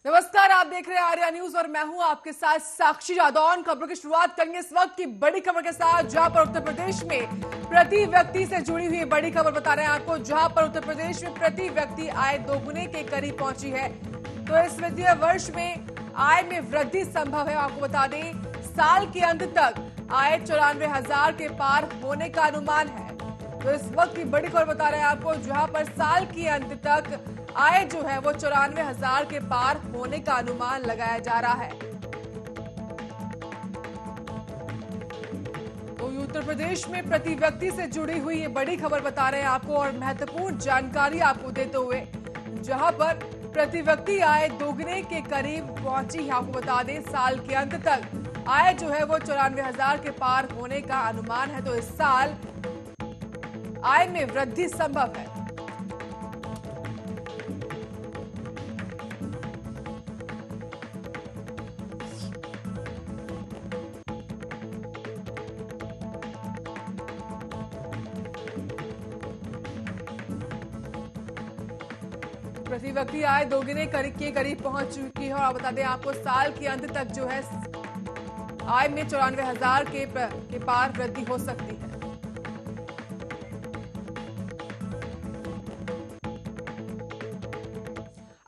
नमस्कार, आप देख रहे हैं आर्या न्यूज और मैं हूं आपके साथ साक्षी जादौन। खबरों की शुरुआत करेंगे इस वक्त की बड़ी खबर के साथ, जहां पर उत्तर प्रदेश में प्रति व्यक्ति से जुड़ी हुई बड़ी खबर बता रहे हैं आपको, जहां पर उत्तर प्रदेश में प्रति व्यक्ति आय दोगुने के करीब पहुंची है। तो इस वित्तीय वर्ष में आय में वृद्धि संभव है। आपको बता दें, साल के अंत तक आय 94,000 के पार होने का अनुमान है। तो इस वक्त की बड़ी खबर बता रहे हैं आपको, जहां पर साल के अंत तक आय जो है वो 94,000 के पार होने का अनुमान लगाया जा रहा है। तो उत्तर प्रदेश में प्रति व्यक्ति से जुड़ी हुई ये बड़ी खबर बता रहे हैं आपको और महत्वपूर्ण जानकारी आपको देते हुए, जहां पर प्रति व्यक्ति आय दोगुने के करीब पहुंची है। आपको बता दें, साल के अंत तक आय जो है वो 94,000 के पार होने का अनुमान है। तो इस साल आय में वृद्धि संभव है। प्रति व्यक्ति आय दोगुने के करीब पहुंच चुकी है और बता दें आपको, साल के अंत तक जो है आय में 94,000 के पार वृद्धि हो सकती है।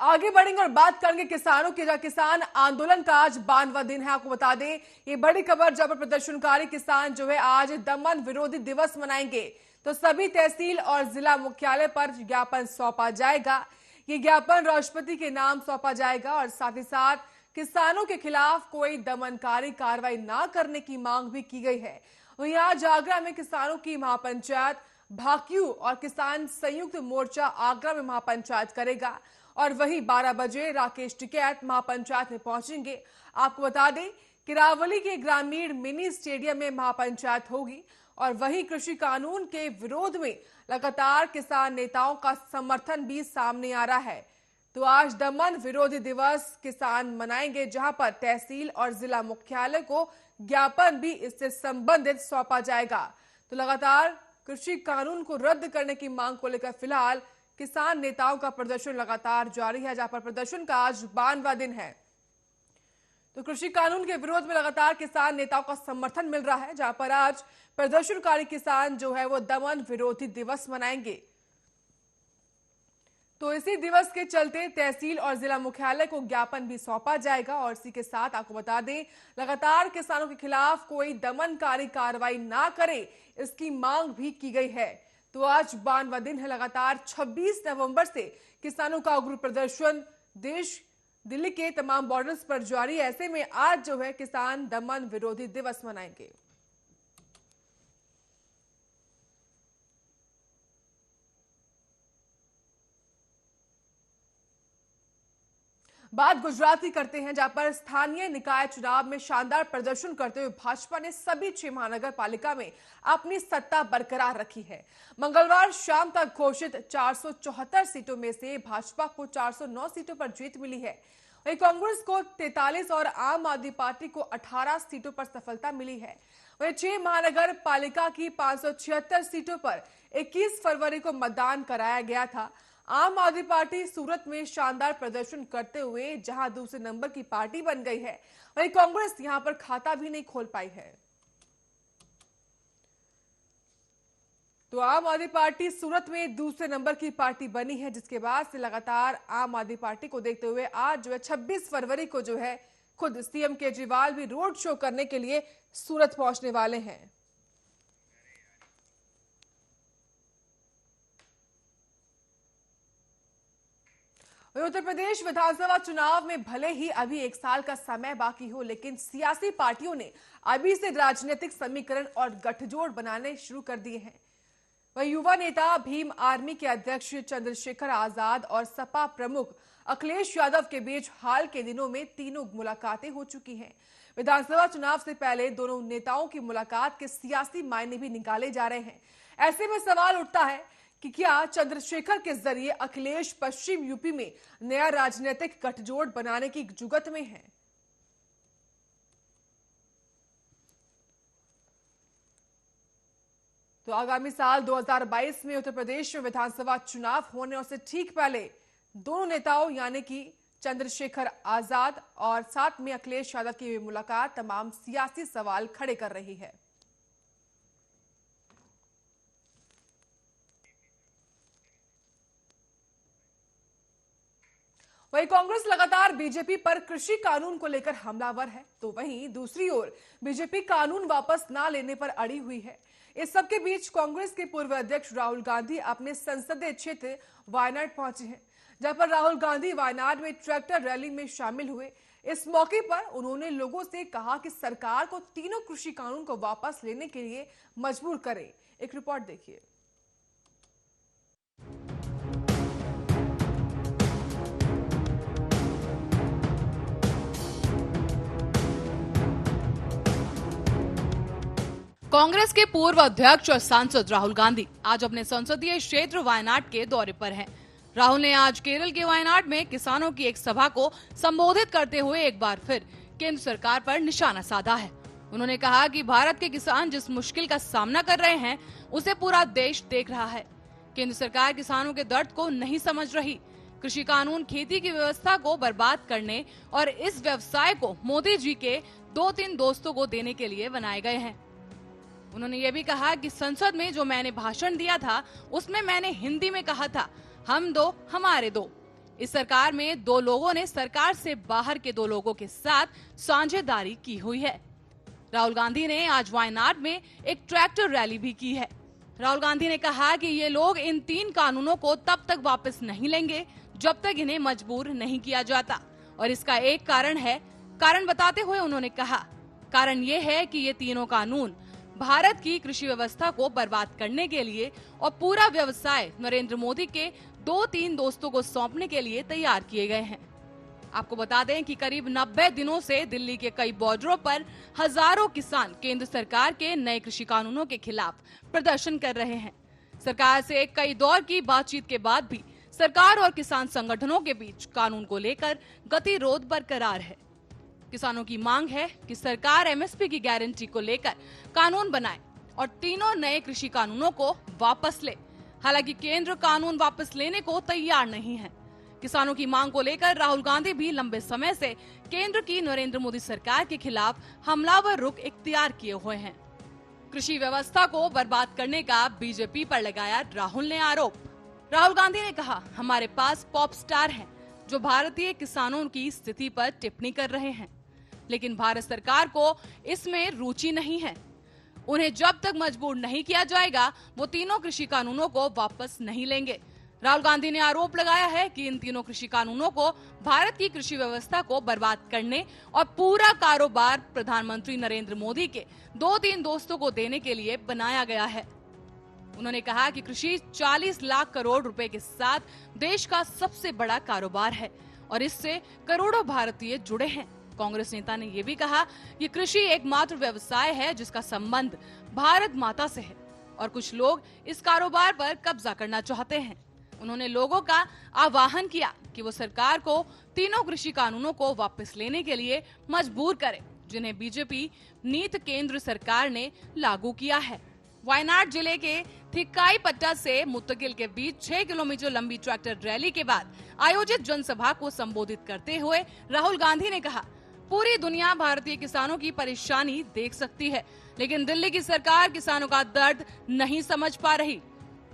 आगे बढ़ेंगे और बात करेंगे किसानों की, जहां किसान आंदोलन का आज 52वां दिन है। आपको बता दें, ये बड़ी खबर, जहां पर प्रदर्शनकारी किसान जो है आज दमन विरोधी दिवस मनाएंगे। तो सभी तहसील और जिला मुख्यालय पर ज्ञापन सौंपा जाएगा। ये ज्ञापन राष्ट्रपति के नाम सौंपा जाएगा और साथ ही साथ किसानों के खिलाफ कोई दमनकारी कार्रवाई ना करने की मांग भी की गई है। वहीं आज आगरा में किसानों की महापंचायत भाकियू और किसान संयुक्त मोर्चा आगरा में महापंचायत करेगा और वही 12 बजे राकेश टिकैत महापंचायत में पहुंचेंगे। आपको बता दें, किरावली के ग्रामीण मिनी स्टेडियम में महापंचायत होगी और वही कृषि कानून के विरोध में लगातार किसान नेताओं का समर्थन भी सामने आ रहा है। तो आज दमन विरोधी दिवस किसान मनाएंगे, जहां पर तहसील और जिला मुख्यालय को ज्ञापन भी इससे संबंधित सौंपा जाएगा। तो लगातार कृषि कानून को रद्द करने की मांग को लेकर फिलहाल किसान नेताओं का प्रदर्शन लगातार जारी है, जहां पर प्रदर्शन का आज 52वां दिन है। तो कृषि कानून के विरोध में लगातार किसान नेताओं का समर्थन मिल रहा है, जहां पर आज प्रदर्शनकारी किसान जो है वो दमन विरोधी दिवस मनाएंगे। तो इसी दिवस के चलते तहसील और जिला मुख्यालय को ज्ञापन भी सौंपा जाएगा और इसी के साथ आपको बता दें, लगातार किसानों के खिलाफ कोई दमनकारी कार्रवाई ना करे, इसकी मांग भी की गई है। तो आज 52वां दिन है। लगातार 26 नवंबर से किसानों का उग्र प्रदर्शन देश दिल्ली के तमाम बॉर्डर्स पर जारी है। ऐसे में आज जो है किसान दमन विरोधी दिवस मनाएंगे। बात गुजरात की करते हैं, जहां पर स्थानीय निकाय चुनाव में शानदार प्रदर्शन करते हुए भाजपा ने सभी 6 महानगर पालिका में अपनी सत्ता बरकरार रखी है। मंगलवार शाम तक घोषित 474 सीटों में से भाजपा को 409 सीटों पर जीत मिली है। वहीं कांग्रेस को 43 और आम आदमी पार्टी को 18 सीटों पर सफलता मिली है। वहीं 6 महानगर पालिका की 576 सीटों पर 21 फरवरी को मतदान कराया गया था। आम आदमी पार्टी सूरत में शानदार प्रदर्शन करते हुए जहां दूसरे नंबर की पार्टी बन गई है, वहीं कांग्रेस यहां पर खाता भी नहीं खोल पाई है। तो आम आदमी पार्टी सूरत में दूसरे नंबर की पार्टी बनी है, जिसके बाद से लगातार आम आदमी पार्टी को देखते हुए आज जो है 26 फरवरी को जो है खुद सीएम केजरीवाल भी रोड शो करने के लिए सूरत पहुंचने वाले हैं। उत्तर प्रदेश विधानसभा चुनाव में भले ही अभी 1 साल का समय बाकी हो, लेकिन सियासी पार्टियों ने अभी से राजनीतिक समीकरण और गठजोड़ बनाने शुरू कर दिए हैं। वही युवा नेता भीम आर्मी के अध्यक्ष चंद्रशेखर आजाद और सपा प्रमुख अखिलेश यादव के बीच हाल के दिनों में तीनों मुलाकातें हो चुकी हैं। विधानसभा चुनाव से पहले दोनों नेताओं की मुलाकात के सियासी मायने भी निकाले जा रहे हैं। ऐसे में सवाल उठता है कि क्या चंद्रशेखर के जरिए अखिलेश पश्चिम यूपी में नया राजनीतिक गठजोड़ बनाने की जुगत में है। तो आगामी साल 2022 में उत्तर प्रदेश में विधानसभा चुनाव होने और से ठीक पहले दोनों नेताओं यानी कि चंद्रशेखर आजाद और साथ में अखिलेश यादव की मुलाकात तमाम सियासी सवाल खड़े कर रही है। वहीं कांग्रेस लगातार बीजेपी पर कृषि कानून को लेकर हमलावर है, तो वहीं दूसरी ओर बीजेपी कानून वापस ना लेने पर अड़ी हुई है। इस सबके बीच कांग्रेस के पूर्व अध्यक्ष राहुल गांधी अपने संसदीय क्षेत्र वायनाड पहुंचे हैं, जहां पर राहुल गांधी वायनाड में ट्रैक्टर रैली में शामिल हुए। इस मौके पर उन्होंने लोगों से कहा कि सरकार को तीनों कृषि कानून को वापस लेने के लिए मजबूर करें। एक रिपोर्ट देखिए। कांग्रेस के पूर्व अध्यक्ष और सांसद राहुल गांधी आज अपने संसदीय क्षेत्र वायनाड के दौरे पर हैं। राहुल ने आज केरल के वायनाड में किसानों की एक सभा को संबोधित करते हुए एक बार फिर केंद्र सरकार पर निशाना साधा है। उन्होंने कहा कि भारत के किसान जिस मुश्किल का सामना कर रहे हैं उसे पूरा देश देख रहा है। केंद्र सरकार किसानों के दर्द को नहीं समझ रही। कृषि कानून खेती की व्यवस्था को बर्बाद करने और इस व्यवसाय को मोदी जी के 2-3 दोस्तों को देने के लिए बनाए गए हैं। उन्होंने ये भी कहा कि संसद में जो मैंने भाषण दिया था उसमें मैंने हिंदी में कहा था, हम दो हमारे दो। इस सरकार में 2 लोगों ने सरकार से बाहर के 2 लोगों के साथ साझेदारी की हुई है। राहुल गांधी ने आज वायनाड में एक ट्रैक्टर रैली भी की है। राहुल गांधी ने कहा कि ये लोग इन 3 कानूनों को तब तक वापस नहीं लेंगे जब तक इन्हें मजबूर नहीं किया जाता, और इसका एक कारण बताते हुए उन्होंने कहा, कारण ये है कि ये तीनों कानून भारत की कृषि व्यवस्था को बर्बाद करने के लिए और पूरा व्यवसाय नरेंद्र मोदी के 2-3 दोस्तों को सौंपने के लिए तैयार किए गए हैं। आपको बता दें कि करीब 90 दिनों से दिल्ली के कई बॉर्डरों पर हजारों किसान केंद्र सरकार के नए कृषि कानूनों के खिलाफ प्रदर्शन कर रहे हैं। सरकार से कई दौर की बातचीत के बाद भी सरकार और किसान संगठनों के बीच कानून को लेकर गतिरोध बरकरार है। किसानों की मांग है कि सरकार एमएसपी की गारंटी को लेकर कानून बनाए और तीनों नए कृषि कानूनों को वापस ले। हालांकि केंद्र कानून वापस लेने को तैयार नहीं है। किसानों की मांग को लेकर राहुल गांधी भी लंबे समय से केंद्र की नरेंद्र मोदी सरकार के खिलाफ हमलावर रुख इख्तियार किए हुए हैं। कृषि व्यवस्था को बर्बाद करने का बीजेपी पर लगाया राहुल ने आरोप। राहुल गांधी ने कहा, हमारे पास पॉप स्टार हैं जो भारतीय किसानों की स्थिति पर टिप्पणी कर रहे हैं, लेकिन भारत सरकार को इसमें रुचि नहीं है। उन्हें जब तक मजबूर नहीं किया जाएगा वो तीनों कृषि कानूनों को वापस नहीं लेंगे। राहुल गांधी ने आरोप लगाया है कि इन तीनों कृषि कानूनों को भारत की कृषि व्यवस्था को बर्बाद करने और पूरा कारोबार प्रधानमंत्री नरेंद्र मोदी के 2-3 दोस्तों को देने के लिए बनाया गया है। उन्होंने कहा कि कृषि 40 लाख करोड़ रुपए के साथ देश का सबसे बड़ा कारोबार है और इससे करोड़ों भारतीय जुड़े हैं। कांग्रेस नेता ने यह भी कहा कि कृषि एकमात्र व्यवसाय है जिसका संबंध भारत माता से है और कुछ लोग इस कारोबार पर कब्जा करना चाहते हैं। उन्होंने लोगों का आह्वान किया कि वो सरकार को तीनों कृषि कानूनों को वापस लेने के लिए मजबूर करे, जिन्हें बीजेपी नीत केंद्र सरकार ने लागू किया है। वायनाड जिले के थिक्काईपट्टा से मुत्तकिल के बीच 6 किलोमीटर लंबी ट्रैक्टर रैली के बाद आयोजित जनसभा को संबोधित करते हुए राहुल गांधी ने कहा, पूरी दुनिया भारतीय किसानों की परेशानी देख सकती है, लेकिन दिल्ली की सरकार किसानों का दर्द नहीं समझ पा रही।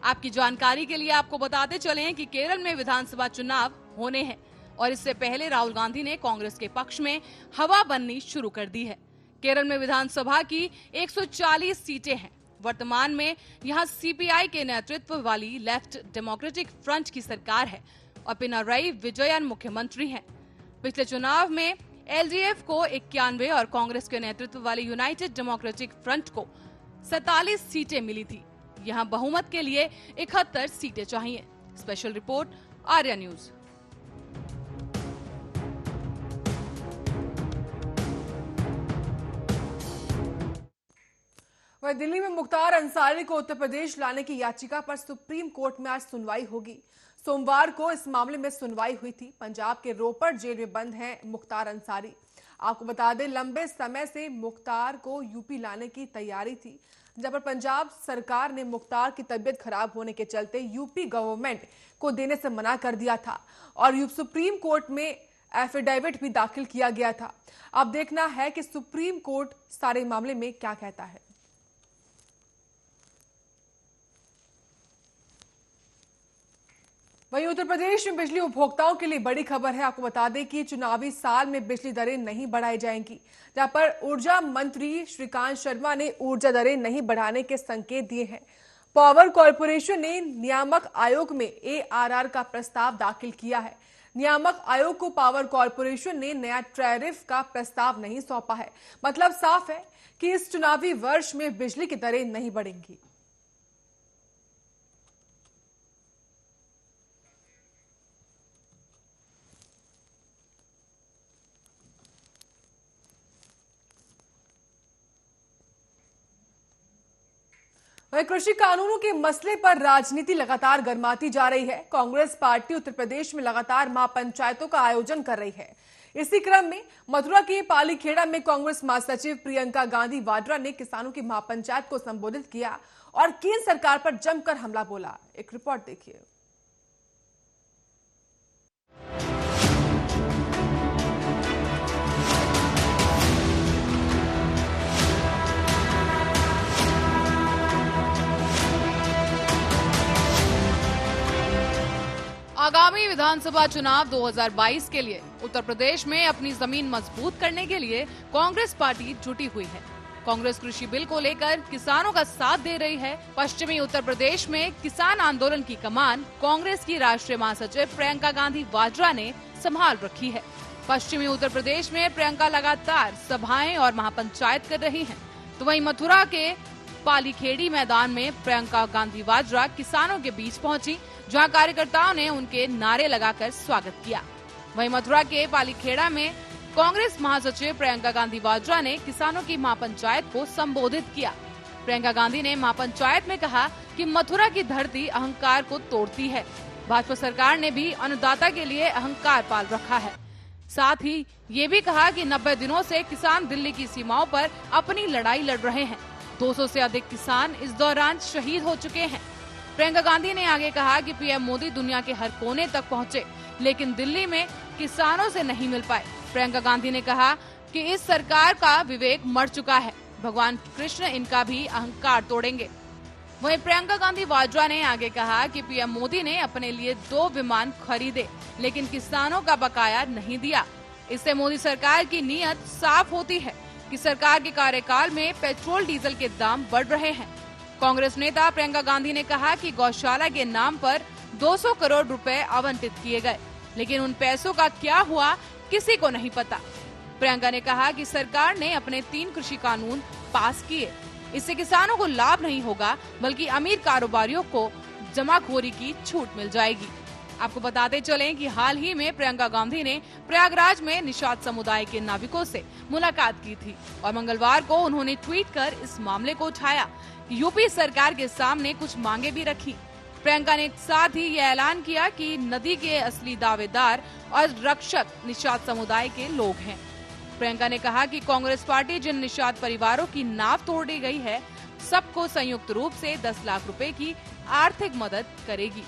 आपकी जानकारी के लिए आपको बताते चलें कि केरल में विधानसभा चुनाव होने हैं और इससे पहले राहुल गांधी ने कांग्रेस के पक्ष में हवा बननी शुरू कर दी है। केरल में विधानसभा की 140 सीटें हैं। वर्तमान में यहां सीपीआई के नेतृत्व वाली लेफ्ट डेमोक्रेटिक फ्रंट की सरकार है और पिनाराई विजयन मुख्यमंत्री हैं। पिछले चुनाव में एलडीएफ को 91 और कांग्रेस के नेतृत्व वाली यूनाइटेड डेमोक्रेटिक फ्रंट को 47 सीटें मिली थी। यहां बहुमत के लिए 71 सीटें चाहिए। Special report, Arya news. वहीं दिल्ली में मुख्तार अंसारी को उत्तर प्रदेश लाने की याचिका पर सुप्रीम कोर्ट में आज सुनवाई होगी। सोमवार को इस मामले में सुनवाई हुई थी। पंजाब के रोपड़ जेल में बंद हैं मुख्तार अंसारी। आपको बता दें, लंबे समय से मुख्तार को यूपी लाने की तैयारी थी, जब पर पंजाब सरकार ने मुख्तार की तबीयत खराब होने के चलते यूपी गवर्नमेंट को देने से मना कर दिया था और सुप्रीम कोर्ट में एफिडेविट भी दाखिल किया गया था। अब देखना है कि सुप्रीम कोर्ट सारे मामले में क्या कहता है। वहीं उत्तर प्रदेश में बिजली उपभोक्ताओं के लिए बड़ी खबर है। आपको बता दें कि चुनावी साल में बिजली दरें नहीं बढ़ाई जाएंगी, जहां पर ऊर्जा मंत्री श्रीकांत शर्मा ने ऊर्जा दरें नहीं बढ़ाने के संकेत दिए हैं। पावर कॉर्पोरेशन ने नियामक आयोग में ARR का प्रस्ताव दाखिल किया है। नियामक आयोग को पावर कॉर्पोरेशन ने नया टैरिफ का प्रस्ताव नहीं सौंपा है। मतलब साफ है कि इस चुनावी वर्ष में बिजली की दरें नहीं बढ़ेंगी। वहीं कृषि कानूनों के मसले पर राजनीति लगातार गर्माती जा रही है। कांग्रेस पार्टी उत्तर प्रदेश में लगातार महापंचायतों का आयोजन कर रही है। इसी क्रम में मथुरा के पालीखेड़ा में कांग्रेस महासचिव प्रियंका गांधी वाड्रा ने किसानों की महापंचायत को संबोधित किया और केंद्र सरकार पर जमकर हमला बोला। एक रिपोर्ट देखिए। आगामी विधानसभा चुनाव 2022 के लिए उत्तर प्रदेश में अपनी जमीन मजबूत करने के लिए कांग्रेस पार्टी जुटी हुई है। कांग्रेस कृषि बिल को लेकर किसानों का साथ दे रही है। पश्चिमी उत्तर प्रदेश में किसान आंदोलन की कमान कांग्रेस की राष्ट्रीय महासचिव प्रियंका गांधी वाड्रा ने संभाल रखी है। पश्चिमी उत्तर प्रदेश में प्रियंका लगातार सभाएं और महापंचायत कर रही हैं। तो वहीं मथुरा के पालीखेड़ी मैदान में प्रियंका गांधी वाड्रा किसानों के बीच पहुंची, जहां कार्यकर्ताओं ने उनके नारे लगाकर स्वागत किया। वहीं मथुरा के पालीखेड़ा में कांग्रेस महासचिव प्रियंका गांधी वाड्रा ने किसानों की महापंचायत को संबोधित किया। प्रियंका गांधी ने महापंचायत में कहा कि मथुरा की धरती अहंकार को तोड़ती है। भाजपा सरकार ने भी अन्नदाता के लिए अहंकार पाल रखा है। साथ ही ये भी कहा कि 90 दिनों से किसान दिल्ली की सीमाओं पर अपनी लड़ाई लड़ रहे हैं। 200 से अधिक किसान इस दौरान शहीद हो चुके हैं। प्रियंका गांधी ने आगे कहा कि पीएम मोदी दुनिया के हर कोने तक पहुंचे, लेकिन दिल्ली में किसानों से नहीं मिल पाए। प्रियंका गांधी ने कहा कि इस सरकार का विवेक मर चुका है, भगवान कृष्ण इनका भी अहंकार तोड़ेंगे। वहीं प्रियंका गांधी वाड्रा ने आगे कहा कि पीएम मोदी ने अपने लिए 2 विमान खरीदे, लेकिन किसानों का बकाया नहीं दिया। इससे मोदी सरकार की नीयत साफ होती है कि सरकार के कार्यकाल में पेट्रोल डीजल के दाम बढ़ रहे हैं। कांग्रेस नेता प्रियंका गांधी ने कहा कि गौशाला के नाम पर 200 करोड़ रुपए आवंटित किए गए, लेकिन उन पैसों का क्या हुआ किसी को नहीं पता। प्रियंका ने कहा कि सरकार ने अपने 3 कृषि कानून पास किए, इससे किसानों को लाभ नहीं होगा, बल्कि अमीर कारोबारियों को जमाखोरी की छूट मिल जाएगी। आपको बताते चलें कि हाल ही में प्रियंका गांधी ने प्रयागराज में निषाद समुदाय के नाविकों से मुलाकात की थी और मंगलवार को उन्होंने ट्वीट कर इस मामले को उठाया। यूपी सरकार के सामने कुछ मांगे भी रखी। प्रियंका ने साथ ही यह ऐलान किया कि नदी के असली दावेदार और रक्षक निषाद समुदाय के लोग हैं। प्रियंका ने कहा कि कांग्रेस पार्टी जिन निषाद परिवारों की नाव तोड़ी गई है, सबको संयुक्त रूप से 10 लाख रुपए की आर्थिक मदद करेगी।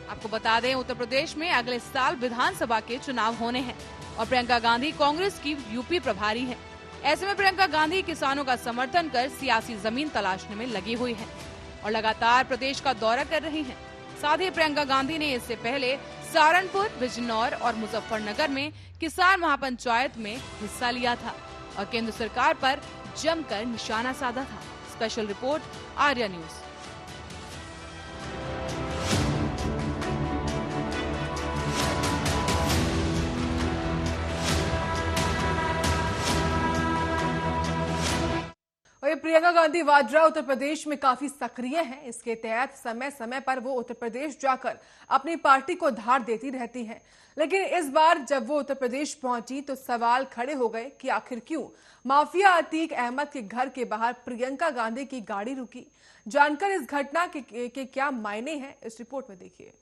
आपको बता दें, उत्तर प्रदेश में अगले साल विधानसभा के चुनाव होने हैं और प्रियंका गांधी कांग्रेस की यूपी प्रभारी हैं। ऐसे में प्रियंका गांधी किसानों का समर्थन कर सियासी जमीन तलाशने में लगी हुई हैं और लगातार प्रदेश का दौरा कर रही हैं। साथ ही प्रियंका गांधी ने इससे पहले सहारनपुर, बिजनौर और मुजफ्फरनगर में किसान महापंचायत में हिस्सा लिया था और केंद्र सरकार पर जमकर निशाना साधा था। Special report, Arya news. और प्रियंका गांधी वाड्रा उत्तर प्रदेश में काफी सक्रिय हैं। इसके तहत समय समय पर वो उत्तर प्रदेश जाकर अपनी पार्टी को धार देती रहती हैं। लेकिन इस बार जब वो उत्तर प्रदेश पहुंची तो सवाल खड़े हो गए कि आखिर क्यों माफिया अतीक अहमद के घर के बाहर प्रियंका गांधी की गाड़ी रुकी। जानकर इस घटना के क्या मायने हैं, इस रिपोर्ट में देखिए।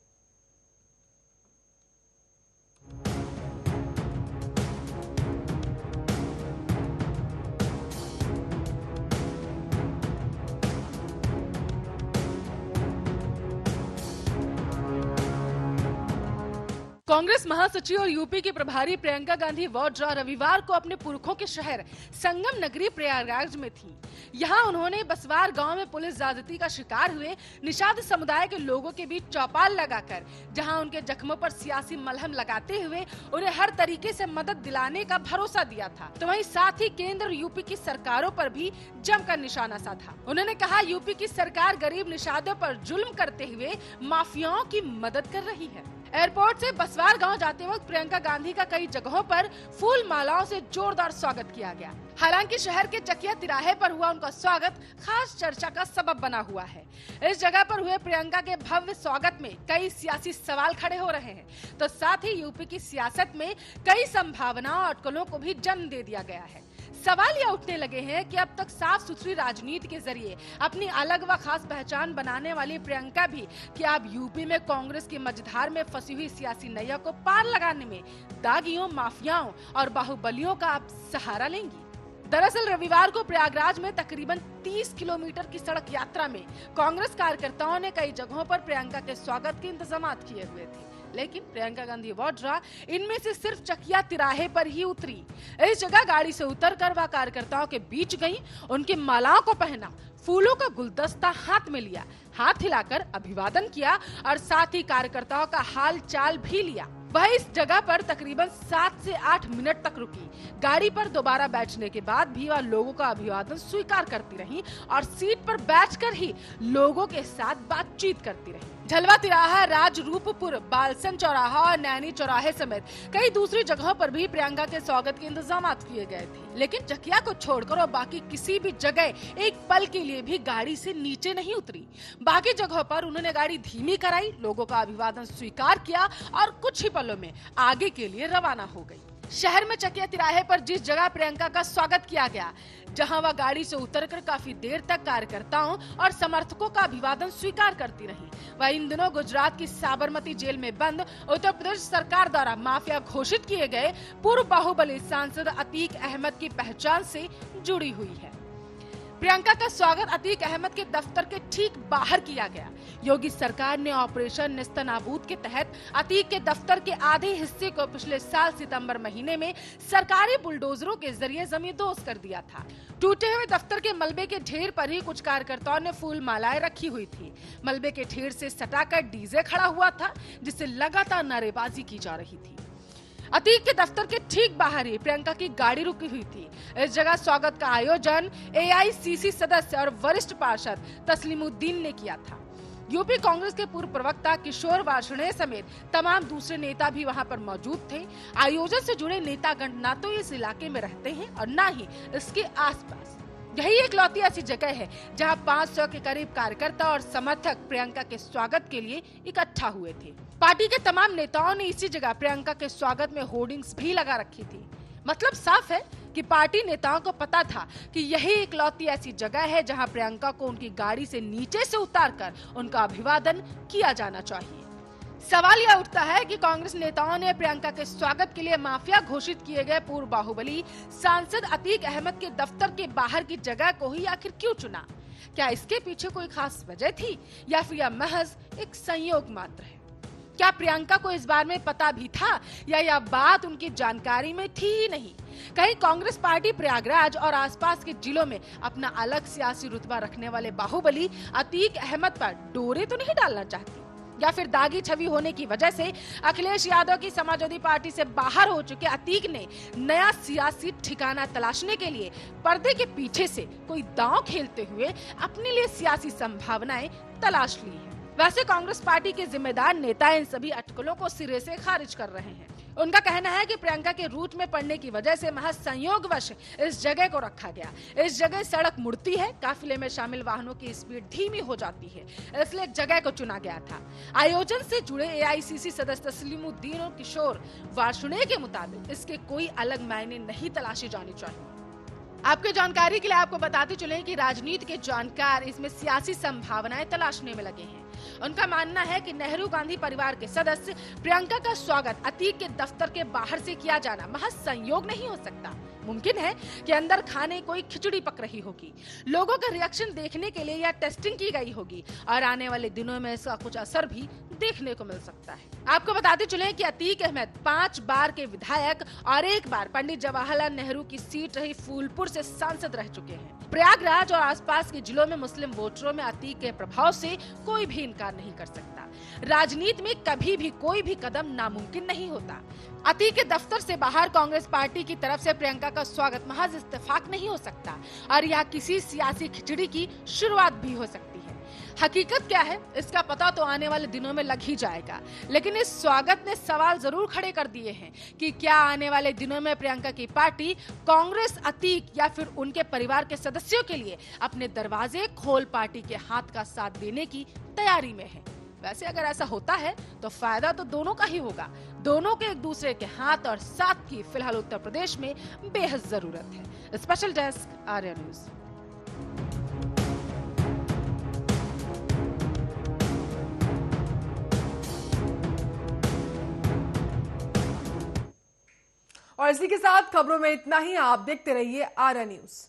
कांग्रेस महासचिव और यूपी की प्रभारी प्रियंका गांधी वाड्रा रविवार को अपने पुरखों के शहर संगम नगरी प्रयागराज में थी। यहां उन्होंने बसवार गांव में पुलिस ज्यादती का शिकार हुए निषाद समुदाय के लोगों के बीच चौपाल लगाकर जहां उनके जख्मों पर सियासी मलहम लगाते हुए उन्हें हर तरीके से मदद दिलाने का भरोसा दिया था। तो वहीं साथ ही केंद्र और यूपी की सरकारों पर भी जमकर निशाना साधा। उन्होंने कहा, यूपी की सरकार गरीब निषादों पर जुल्म करते हुए माफियाओं की मदद कर रही है। एयरपोर्ट से बसवार गांव जाते वक्त प्रियंका गांधी का कई जगहों पर फूल मालाओं से जोरदार स्वागत किया गया। हालांकि शहर के चकिया तिराहे पर हुआ उनका स्वागत खास चर्चा का सबब बना हुआ है। इस जगह पर हुए प्रियंका के भव्य स्वागत में कई सियासी सवाल खड़े हो रहे हैं, तो साथ ही यूपी की सियासत में कई संभावनाओं और अटकलों को भी जन्म दे दिया गया है। सवाल यह उठने लगे हैं कि अब तक साफ सुथरी राजनीति के जरिए अपनी अलग व खास पहचान बनाने वाली प्रियंका भी क्या अब यूपी में कांग्रेस की मझधार में फंसी हुई सियासी नैया को पार लगाने में दागियों, माफियाओं और बाहुबलियों का अब सहारा लेंगी। दरअसल रविवार को प्रयागराज में तकरीबन 30 किलोमीटर की सड़क यात्रा में कांग्रेस कार्यकर्ताओं ने कई जगहों पर प्रियंका के स्वागत के इंतजाम किए हुए थे, लेकिन प्रियंका गांधी वाड्रा इनमें से सिर्फ चकिया तिराहे पर ही उतरी। इस जगह गाड़ी से उतरकर वह कार्यकर्ताओं के बीच गईं, उनकी मालाओं को पहना, फूलों का गुलदस्ता हाथ में लिया, हाथ हिलाकर अभिवादन किया और साथ ही कार्यकर्ताओं का हाल चाल भी लिया। वह इस जगह पर तकरीबन 7 से 8 मिनट तक रुकी। गाड़ी पर दोबारा बैठने के बाद भी वह लोगों का अभिवादन स्वीकार करती रही और सीट पर बैठकर ही लोगों के साथ बातचीत करती रही। झलवा तिराहा, राजरूपपुर, बालसन चौराहा और नैनी चौराहे समेत कई दूसरी जगहों पर भी प्रियंका के स्वागत के इंतजाम किए गए थे, लेकिन चकिया को छोड़कर और बाकी किसी भी जगह एक पल के लिए भी गाड़ी से नीचे नहीं उतरी। बाकी जगहों पर उन्होंने गाड़ी धीमी कराई, लोगों का अभिवादन स्वीकार किया और कुछ ही पलों में आगे के लिए रवाना हो गई। शहर में चकिया तिराहे पर जिस जगह प्रियंका का स्वागत किया गया, जहां वह गाड़ी से उतरकर काफी देर तक कार्यकर्ताओं और समर्थकों का अभिवादन स्वीकार करती रही, वह इन दिनों गुजरात की साबरमती जेल में बंद उत्तर प्रदेश सरकार द्वारा माफिया घोषित किए गए पूर्व बाहुबली सांसद अतीक अहमद की पहचान से जुड़ी हुई है। प्रियंका का स्वागत अतीक अहमद के दफ्तर के ठीक बाहर किया गया। योगी सरकार ने ऑपरेशन नेस्तनाबूद के तहत अतीक के दफ्तर के आधे हिस्से को पिछले साल सितंबर महीने में सरकारी बुलडोजरों के जरिए जमींदोज कर दिया था। टूटे हुए दफ्तर के मलबे के ढेर पर ही कुछ कार्यकर्ताओं ने फूल मालाएं रखी हुई थी। मलबे के ढेर से सटाकर डीजे खड़ा हुआ था, जिससे लगातार नारेबाजी की जा रही थी। अतीक के दफ्तर के ठीक बाहर ही प्रियंका की गाड़ी रुकी हुई थी। इस जगह स्वागत का आयोजन AICC सदस्य और वरिष्ठ पार्षद तस्लीमुद्दीन ने किया था। यूपी कांग्रेस के पूर्व प्रवक्ता किशोर वार्ष्णेय समेत तमाम दूसरे नेता भी वहां पर मौजूद थे। आयोजन से जुड़े नेतागण न तो इस इलाके में रहते हैं और न ही इसके आसपास। यही एकलौती ऐसी जगह है जहां 500 के करीब कार्यकर्ता और समर्थक प्रियंका के स्वागत के लिए इकट्ठा हुए थे। पार्टी के तमाम नेताओं ने इसी जगह प्रियंका के स्वागत में होर्डिंग्स भी लगा रखी थी। मतलब साफ है कि पार्टी नेताओं को पता था कि यही एकलौती ऐसी जगह है जहां प्रियंका को उनकी गाड़ी से नीचे से उतारकर उनका अभिवादन किया जाना चाहिए। सवाल यह उठता है कि कांग्रेस नेताओं ने प्रियंका के स्वागत के लिए माफिया घोषित किए गए पूर्व बाहुबली सांसद अतीक अहमद के दफ्तर के बाहर की जगह को ही आखिर क्यों चुना? क्या इसके पीछे कोई खास वजह थी या फिर यह महज एक संयोग मात्र है? क्या प्रियंका को इस बारे में पता भी था या यह बात उनकी जानकारी में थी ही नहीं? कहीं कांग्रेस पार्टी प्रयागराज और आसपास के जिलों में अपना अलग सियासी रुतबा रखने वाले बाहुबली अतीक अहमद पर डोरे तो नहीं डालना चाहती? या फिर दागी छवि होने की वजह से अखिलेश यादव की समाजवादी पार्टी से बाहर हो चुके अतीक ने नया सियासी ठिकाना तलाशने के लिए पर्दे के पीछे से कोई दांव खेलते हुए अपने लिए सियासी संभावनाएं तलाश ली है? वैसे कांग्रेस पार्टी के जिम्मेदार नेता इन सभी अटकलों को सिरे से खारिज कर रहे हैं। उनका कहना है कि प्रियंका के रूट में पड़ने की वजह से महज संयोगवश इस जगह को रखा गया। इस जगह सड़क मुड़ती है, काफिले में शामिल वाहनों की स्पीड धीमी हो जाती है, इसलिए जगह को चुना गया था। आयोजन से जुड़े AICC सदस्य तस्लीमुद्दीन और किशोर वार्ष्णेय के मुताबिक इसके कोई अलग मायने नहीं तलाशे जाने चाहिए। आपके जानकारी के लिए आपको बताते चले कि राजनीति के जानकार इसमें सियासी संभावनाएं तलाशने में लगे हैं। उनका मानना है कि नेहरू गांधी परिवार के सदस्य प्रियंका का स्वागत अतीक के दफ्तर के बाहर से किया जाना महज संयोग नहीं हो सकता। मुमकिन है कि अंदर खाने कोई खिचड़ी पक रही होगी, लोगों का रिएक्शन देखने के लिए यह टेस्टिंग की गई होगी और आने वाले दिनों में इसका कुछ असर भी देखने को मिल सकता है। आपको बताते चले कि अतीक अहमद 5 बार के विधायक और 1 बार पंडित जवाहरलाल नेहरू की सीट रही फूलपुर से सांसद रह चुके हैं। प्रयागराज और आसपास के जिलों में मुस्लिम वोटरों में अतीक के प्रभाव से कोई भी इनकार नहीं कर सकता। राजनीति में कभी भी कोई भी कदम नामुमकिन नहीं होता। अतीक के दफ्तर से बाहर कांग्रेस पार्टी की तरफ से प्रियंका का स्वागत महज इत्तेफाक नहीं हो सकता और यह किसी सियासी खिचड़ी की शुरुआत भी हो सकती है। हकीकत क्या है इसका पता तो आने वाले दिनों में लग ही जाएगा, लेकिन इस स्वागत ने सवाल जरूर खड़े कर दिए हैं कि क्या आने वाले दिनों में प्रियंका की पार्टी कांग्रेस अतीक या फिर उनके परिवार के सदस्यों के लिए अपने दरवाजे खोल पार्टी के हाथ का साथ देने की तैयारी में है। वैसे अगर ऐसा होता है तो फायदा तो दोनों का ही होगा। दोनों के एक दूसरे के हाथ और साथ की फिलहाल उत्तर प्रदेश में बेहद जरूरत है। Special desk Arya news. और इसी के साथ खबरों में इतना ही। आप देखते रहिए आर्या न्यूज।